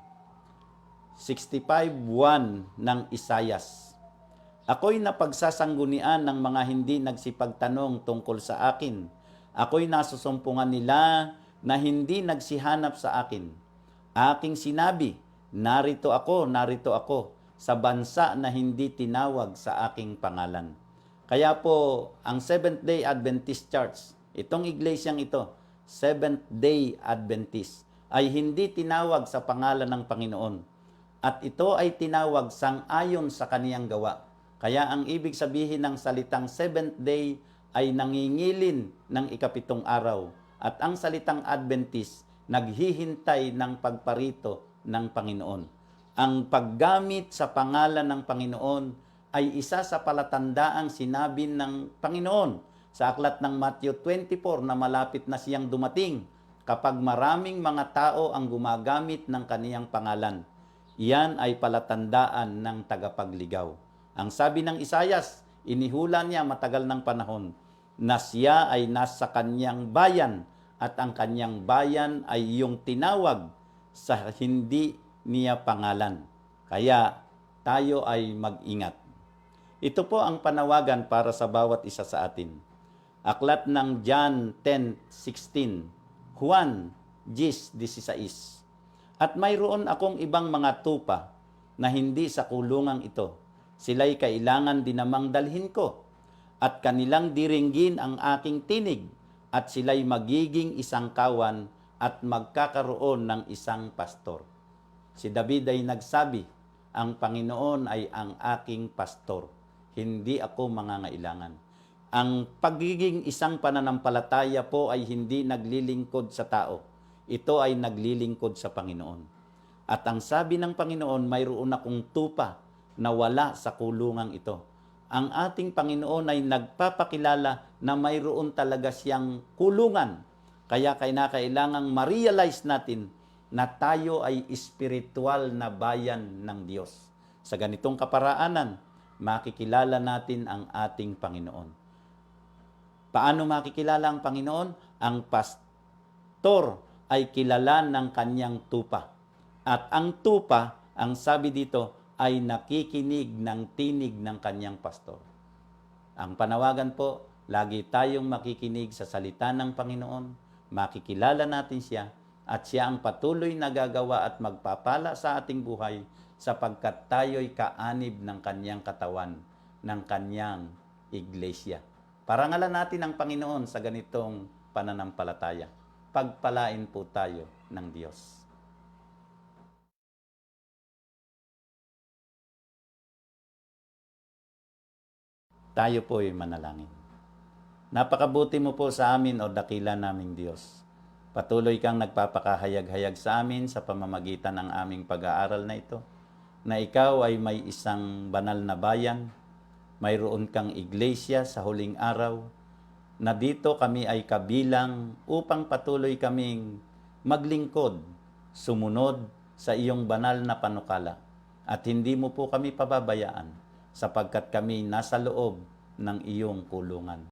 [SPEAKER 4] 65:1 ng Isayas. Ako'y napagsasanggunian ng mga hindi nagsipagtanong tungkol sa akin. Ako'y nasusumpungan nila na hindi nagsihanap sa akin. Aking sinabi, narito ako, sa bansa na hindi tinawag sa aking pangalan. Kaya po, ang Seventh-day Adventist Church, itong iglesyang ito, Seventh-day Adventist, ay hindi tinawag sa pangalan ng Panginoon. At ito ay tinawag sang-ayon sa kaniyang gawa. Kaya ang ibig sabihin ng salitang seventh day ay nangingilin ng ikapitong araw. At ang salitang Adventist, naghihintay ng pagparito ng Panginoon. Ang paggamit sa pangalan ng Panginoon ay isa sa palatandaang sinabi ng Panginoon sa aklat ng Matthew 24 na malapit na siyang dumating kapag maraming mga tao ang gumagamit ng kaniyang pangalan. Iyan ay palatandaan ng tagapagligaw. Ang sabi ng Isayas, inihula niya matagal ng panahon na siya ay nasa kanyang bayan at ang kanyang bayan ay iyong tinawag sa hindi niya pangalan. Kaya tayo ay mag-ingat. Ito po ang panawagan para sa bawat isa sa atin. Aklat ng John 10:16, Juan 10:16. At mayroon akong ibang mga tupa na hindi sa kulungang ito. Sila'y kailangan din namang dalhin ko. At kanilang diringgin ang aking tinig. At sila'y magiging isang kawan at magkakaroon ng isang pastor. Si David ay nagsabi, ang Panginoon ay ang aking pastor. Hindi ako mangangailangan. Ang pagiging isang pananampalataya po ay hindi naglilingkod sa tao. Ito ay naglilingkod sa Panginoon. At ang sabi ng Panginoon, mayroon akong tupa na wala sa kulungang ito. Ang ating Panginoon ay nagpapakilala na mayroon talaga siyang kulungan. Kaya kailangang ma-realize natin na tayo ay espiritual na bayan ng Diyos. Sa ganitong kaparaanan, makikilala natin ang ating Panginoon. Paano makikilala ang Panginoon? Ang pastor ay kilala ng kanyang tupa. At ang tupa, ang sabi dito, ay nakikinig ng tinig ng kanyang pastor. Ang panawagan po, lagi tayong makikinig sa salita ng Panginoon, makikilala natin siya, at siya ang patuloy na gagawa at magpapala sa ating buhay sapagkat tayo'y kaanib ng kanyang katawan, ng kanyang iglesia. Parangalan natin ang Panginoon sa ganitong pananampalataya. Pagpalain po tayo ng Diyos. Tayo po ay manalangin. Napakabuti mo po sa amin, o dakila naming Diyos. Patuloy kang nagpapakahayag-hayag sa amin sa pamamagitan ng aming pag-aaral na ito, na ikaw ay may isang banal na bayan, mayroon kang iglesia sa huling araw, na dito kami ay kabilang upang patuloy kaming maglingkod, sumunod sa iyong banal na panukala. At hindi mo po kami pababayaan sapagkat kami nasa loob ng iyong kulungan.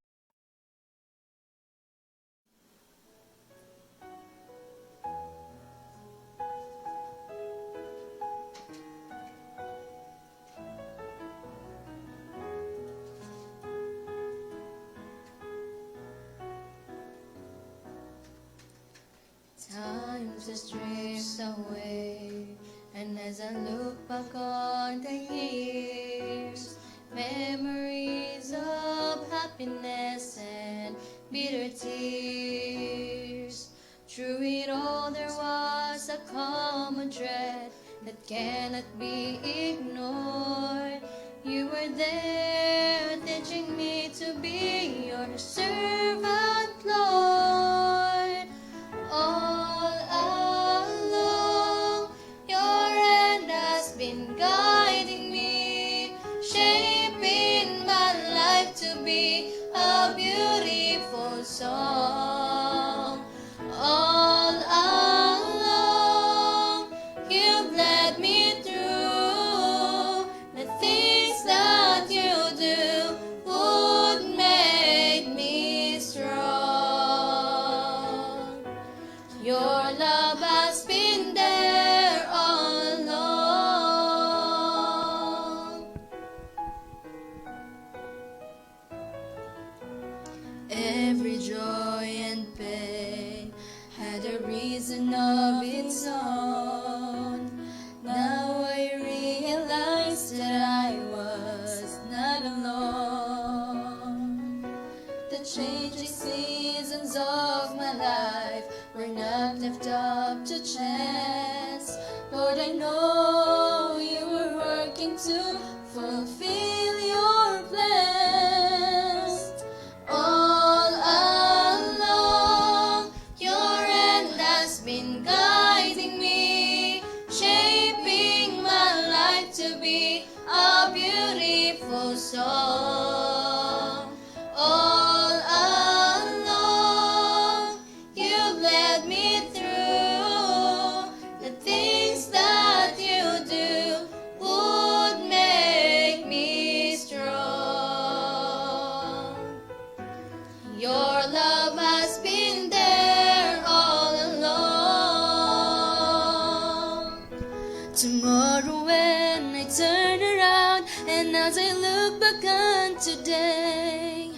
[SPEAKER 5] Time just drifts away, and as I look back on the years, memories of happiness and bitter tears. Through it all there was a common thread that cannot be ignored. You were there teaching me to be your servant, Lord. All along, your hand has been guiding song. All along, you've led me through. The things that you do would make me strong. Your love has been there all along. Every joy and pain had a reason of its own. Now I realize that I was not alone. The changing seasons of my life were not left up to chance. Lord, I know you were working to fulfill your plans. All along, your hand has been guiding me, shaping my life to be a beautiful song. All along, you've led me through. The things that you do would make me strong. Your love has been there all along. Tomorrow when I turn around and as I look back on today,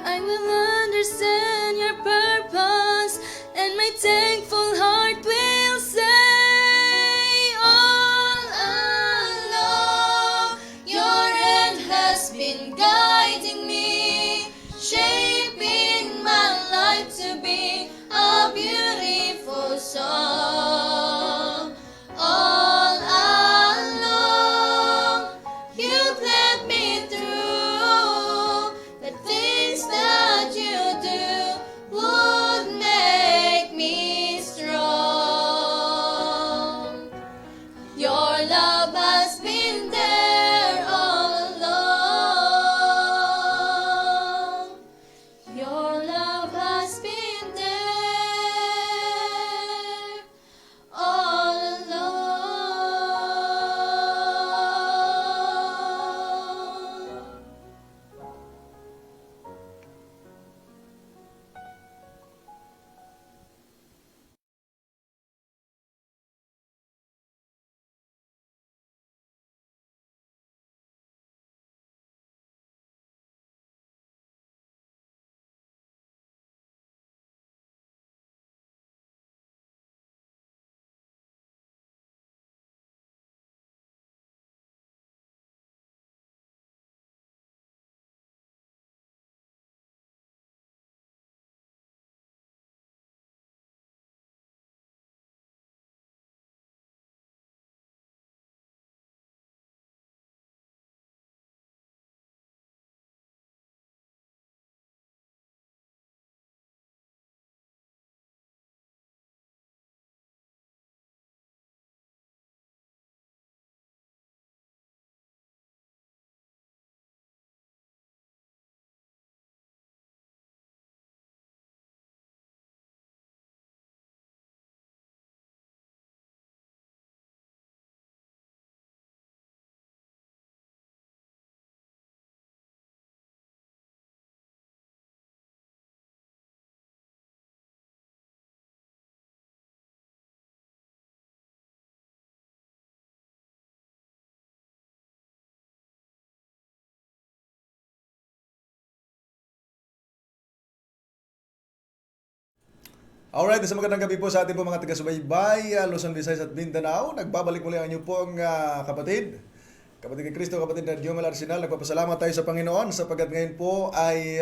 [SPEAKER 5] I will understand your purpose and my thankful heart will say, all along, your hand has been guiding me, shaping my life to be a beautiful song. All along, you've led me through. The things that you do would make me strong. Your love has been there all along. Your love has been there all along.
[SPEAKER 6] Alright, isang magandang gabi po sa ating po mga taga-subaybay, Luzon, Visayas at Mindanao. Nagbabalik muli ang inyong pong kapatid ni Cristo, kapatid na Diomel Arsenal. Nagpapasalamat tayo sa Panginoon sapagkat ngayon po ay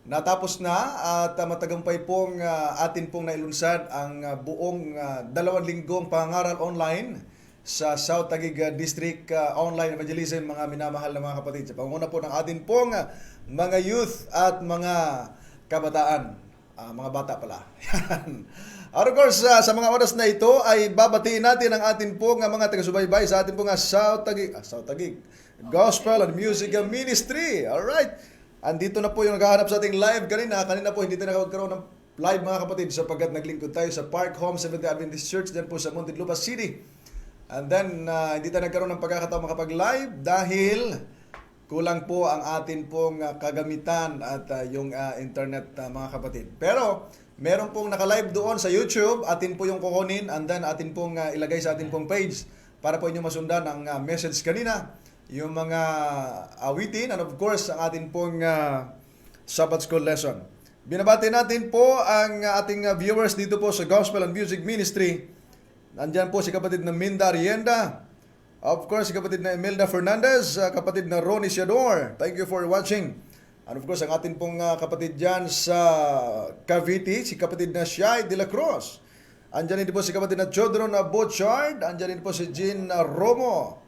[SPEAKER 6] natapos na at matagumpay pong atin pong nailunsad ang buong 2 linggong pangaral online sa South Taguig District Online Evangelism, mga minamahal na mga kapatid. Sa panguna po ng atin pong mga youth at mga kabataan. Mga bata pala. Yan. Of course, sa mga oras na ito ay babatiin natin ang atin pong mga taga-subaybay sa atin pong South Taguig Gospel and Music Ministry. Alright. Andito na po yung naghahanap sa ating live kanina. Kanina po hindi tayo nakagkaroon ng live mga kapatid sapagkat naglingkod tayo sa Park Home Seventh-day Adventist Church dyan po sa Muntinlupa City. And then, hindi tayo nagkaroon ng pagkakataon makapag-live dahil kulang po ang atin pong kagamitan at yung internet mga kapatid. Pero, meron pong naka-live doon sa YouTube, atin po yung kukunin and then atin pong ilagay sa atin pong page para po inyo masundan ang message kanina, yung mga awitin and of course ang atin pong Sabbath School lesson. Binabati natin po ang ating viewers dito po sa Gospel and Music Ministry. Nandyan po si kapatid na Minda Rienda. Of course, si kapatid na Imelda Fernandez, kapatid na Ronnie Siador. Thank you for watching. And of course, ang atin pong kapatid dyan sa Cavite, si kapatid na Shai de la Cruz. Andyan din po si kapatid na Chodron Bochard. Andyan din po si Jean Romo.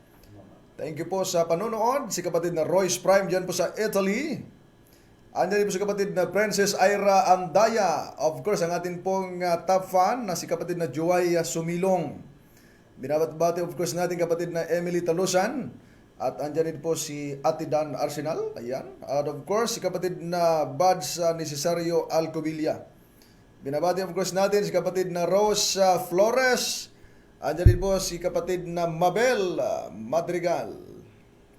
[SPEAKER 6] Thank you po sa panonood. Si kapatid na Royce Prime dyan po sa Italy. Andyan din po si kapatid na Princess Ira Andaya. Of course, ang atin pong top fan na si kapatid na Joay Sumilong. Binabat-bati of course natin kapatid na Emily Talusan. At andyan din po si Ate Dan Arsenal. Ayan. At of course, si kapatid na Buds Necesario Alcobilla. Binabati of course natin si kapatid na Rose Flores. Andyan din po si kapatid na Mabel Madrigal.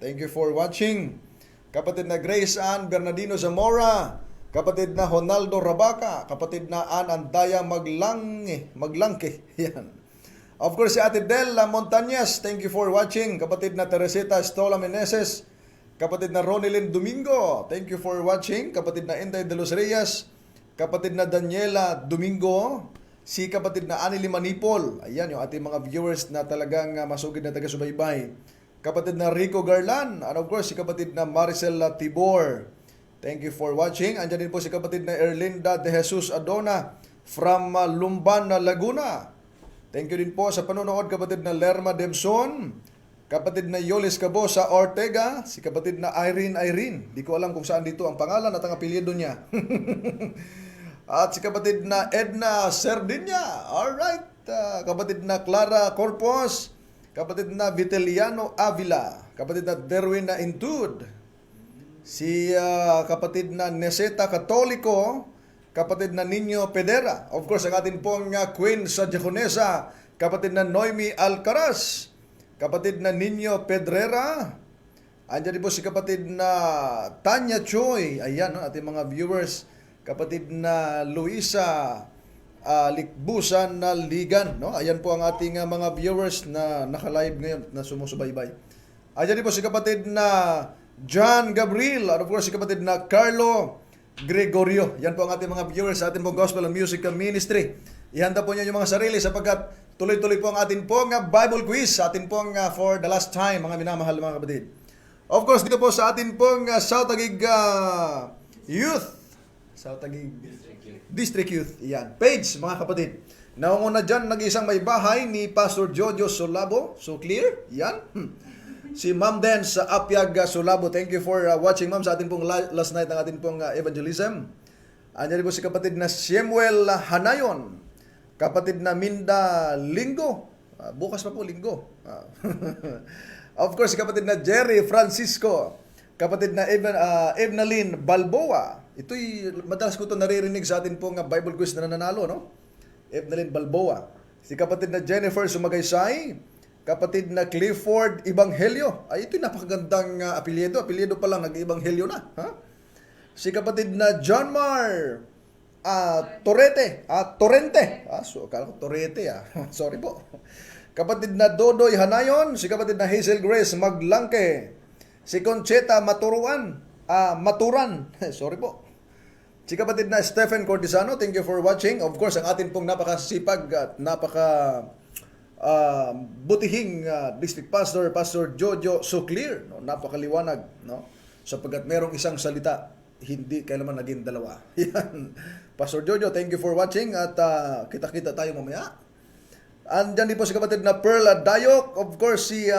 [SPEAKER 6] Thank you for watching. Kapatid na Grace Ann Bernardino Zamora, kapatid na Ronaldo Rabaca, kapatid na Ann Andaya Maglangke. Yan. Of course, si Ate Del Montañez, thank you for watching. Kapatid na Teresita Estola Meneses, kapatid na Ronilyn Domingo, thank you for watching. Kapatid na Inday de los Reyes, kapatid na Daniela Domingo, si kapatid na Anily Manipol. Ayan yung ating mga viewers na talagang masugid na taga-subaybay. Kapatid na Rico Garlan, and of course, si kapatid na Maricel Tibor. Thank you for watching. Andiyan din po si kapatid na Erlinda de Jesus Adona from Lumban, Laguna. Thank you din po sa panonood, kapatid na Lerma Debson, kapatid na Yolis Cabosa Ortega, si kapatid na Irene. Di ko alam kung saan dito ang pangalan at ang apelyido niya. At si kapatid na Edna Serdinia. Alright. Kapatid na Clara Corpus, kapatid na Viteliano Avila, kapatid na Derwin na Intud, si kapatid na Neseta Katoliko, kapatid na Nino Pedera, of course ang atin pong Queen sa Diaconesa, kapatid na Noemi Alcaraz, kapatid na Nino Pedrera, andyan din po si kapatid na Tanya Choi, ayan ating mga viewers, kapatid na Luisa Likbusan na Ligan, no? Ayan po ang ating mga viewers na naka-live ngayon na sumusubaybay. Ayan din po si kapatid na John Gabriel, at of course si kapatid na Carlo Gregorio. Yan po ang ating mga viewers sa ating pong Gospel and Music Ministry. Ihanda po niyo yung mga sarili sapagkat tuloy-tuloy po ang ating pong Bible quiz sa ating pong for the last time, mga minamahal mga kapatid. Of course, dito po sa ating pong South Taguig Youth, South Taguig District Youth. Yan. Page, mga kapatid. Naunguna dyan, nag-isang may bahay ni Pastor Jojo Solabo. So clear? Yan. Si Ma'am Den sa Apyag Solabo. Thank you for watching, Ma'am, sa ating pong last night ng ating pong evangelism. Andiyan po si kapatid na Samuel Hanayon. Kapatid na Minda Linggo. Bukas pa po, Linggo. Of course, si kapatid na Jerry Francisco. Kapatid na Evelyn Balboa. Ito'y madalas ko ito naririnig sa atin pong Bible quiz na nanalo, no? Evelyn Balboa. Si kapatid na Jennifer Sumagaysay. Kapatid na Clifford Ibanghelyo. Ay, ito'y napakagandang apelyido. Apelyido pa lang, nag-ibanghelyo na. Ha? Si kapatid na John Mar Torrente. So, akala ko Torrete. Sorry po. Kapatid na Dodoy Hanayon. Si kapatid na Hazel Grace Maglangke. Si Concheta Maturan. Sorry po. Si kapatid na Stephen Cortizano, thank you for watching. Of course, ang atin pong napakasipag at butihing District Pastor, Pastor Jojo Soclear. No? Napakaliwanag. No? Sapagkat merong isang salita, hindi kailanman naging dalawa. Yan. Pastor Jojo, thank you for watching at kita-kita tayo mamaya. Andyan din po si kapatid na Pearl Dayok. Of course, si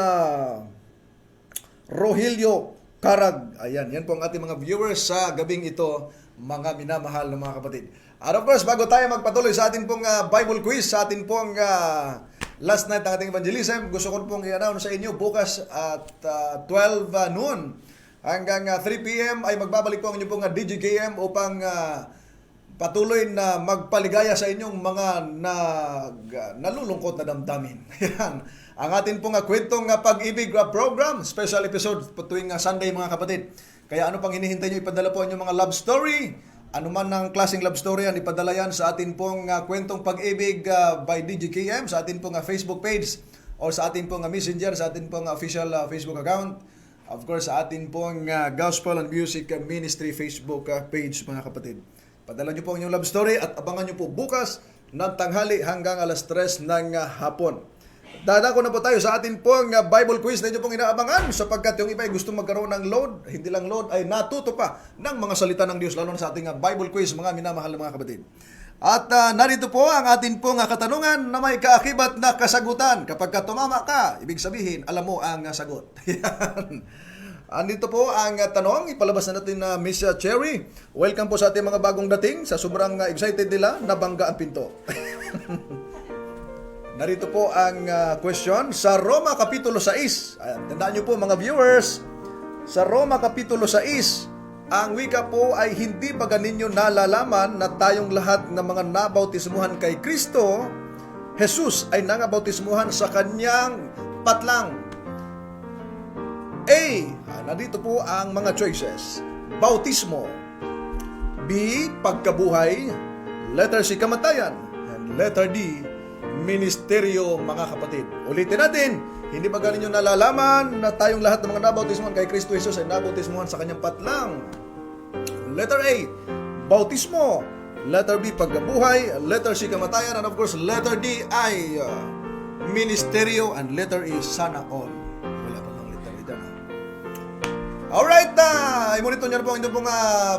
[SPEAKER 6] Rogelio Karag. Ayan, yan po ang ating mga viewers sa gabing ito, mga minamahal na mga kapatid. And of course, bago tayo magpatuloy sa ating pong Bible quiz, sa ating pong last night ng ating evangelism, gusto ko pong i-announce sa inyo bukas at 12 noon. hanggang 3 p.m. ay magbabalik po ang inyong pong DJKM upang patuloy na magpaligaya sa inyong mga nalulungkot na damdamin. Yan. Ang atin pong kwentong pag-ibig program, special episode tuwing Sunday mga kapatid. Kaya ano pang hinihintay nyo, ipadala po ang inyong mga love story. Ano man ng klaseng love story yan, ipadala yan sa atin pong kwentong pag-ibig by DJKM, sa atin pong Facebook page, o sa atin pong messenger, sa atin pong official Facebook account. Of course, sa atin pong Gospel and Music Ministry Facebook page mga kapatid. Padala nyo po ang inyong love story at abangan nyo po bukas ng tanghali hanggang alas 3 ng hapon. Dadako na po tayo sa atin pong Bible quiz na inyo pong inaabangan sapagkat yung iba ay gusto magkaroon ng load, hindi lang load, ay natuto pa ng mga salita ng Diyos lalo na sa ating Bible quiz mga minamahal na mga kapatid. At narito po ang atin pong katanungan na may kaakibat na kasagutan. Kapag tumama ka, ibig sabihin, alam mo ang sagot. Yan. Andito po ang tanong, ipalabas na natin na Miss Cherry. Welcome po sa ating mga bagong dating. Sa sobrang excited nila, nabangga ang pinto. Narito po ang question. Sa Roma Kapitulo 6, tandaan nyo po mga viewers, sa Roma Kapitulo 6, ang wika po ay hindi ba ganinyo nalalaman na tayong lahat ng mga nabautismuhan kay Kristo, Jesus ay nangabautismuhan sa kanyang patlang. A. Nandito po ang mga choices. Bautismo. B. Pagkabuhay. Letter C. Kamatayan. And letter D. Ministeryo, mga kapatid. Ulitin natin. Hindi ba galing nyo nalalaman na tayong lahat ng mga nabautismuhan kay Kristo Jesus ay nabautismuhan sa kanyang patlang? Letter A. Bautismo. Letter B. Pagkabuhay. Letter C. Kamatayan. And of course, letter D ay ministeryo. And letter E. Sana all. Alright, i-monitor nyo na po ang inyong pong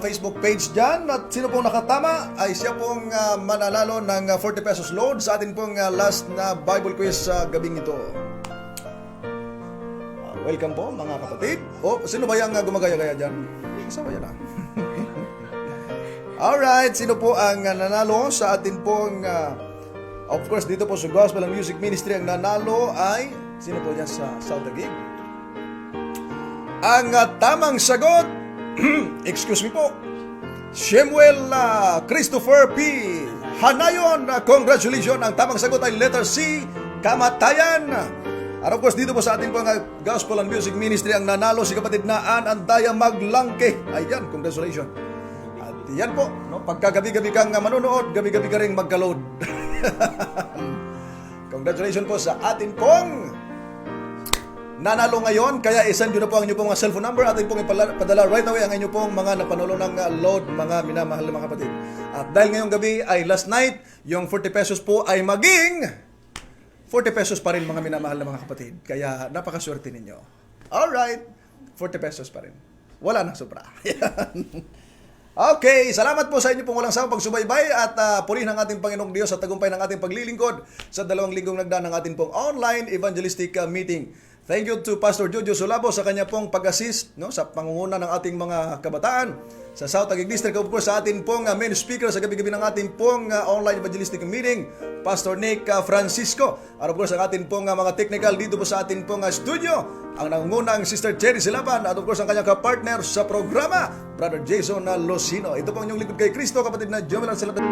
[SPEAKER 6] Facebook page dyan. At sino pong nakatama ay siya pong mananalo ng 40 pesos load sa atin pong last na Bible quiz sa gabing ito. Welcome po mga kapatid. Sino ba yung gumagaya-gaya dyan? Kasama yan Alright, sino po ang nanalo sa atin pong of course dito po sa Gospel and Music Ministry ang nanalo ay sino po dyan sa South Taguig? Ang tamang sagot, excuse me po, Shemuel Christopher P. Hanayon, congratulations. Ang tamang sagot ay letter C, kamatayan. At of course, dito po sa ating pong Gospel and Music Ministry ang nanalo si kapatid na Andaya Maglangke. Ayan, congratulations. At yan po, no, pagka gabi-gabi kang manonood, gabi-gabi ka rin magka-load. Congratulations po sa ating pong nanalo ngayon, kaya isend nyo na po ang inyong pong cellphone number at pong ipadala right away ang inyong pong mga napanalo ng load, mga minamahal na mga kapatid. At dahil ngayong gabi ay last night, yung 40 pesos po ay maging 40 pesos pa rin mga minamahal na mga kapatid. Kaya napakaswerte ninyo. Alright, 40 pesos pa rin. Wala nang sobra. Okay, salamat po sa inyo pong walang sawang pagsubaybay at purihin ang ating Panginoong Diyos sa tagumpay ng ating paglilingkod sa 2 linggong nagdaan ng ating pong online evangelistic meeting. Thank you to Pastor Jojo Solabo sa kanya pong pag-assist sa pangunguna ng ating mga kabataan sa South Taguig District. Of course, sa atin pong main speaker sa gabi-gabi ng ating pong online evangelistic meeting, Pastor Nick Francisco. At of course, ang atin pong mga technical dito po sa atin pong studio, ang nangungunang Sister Cherry Silaban at of course, ang kanyang kapartner sa programa, Brother Jason Losino. Ito po ang inyong lingkod kay Kristo, kapatid na Jomelan Silaban.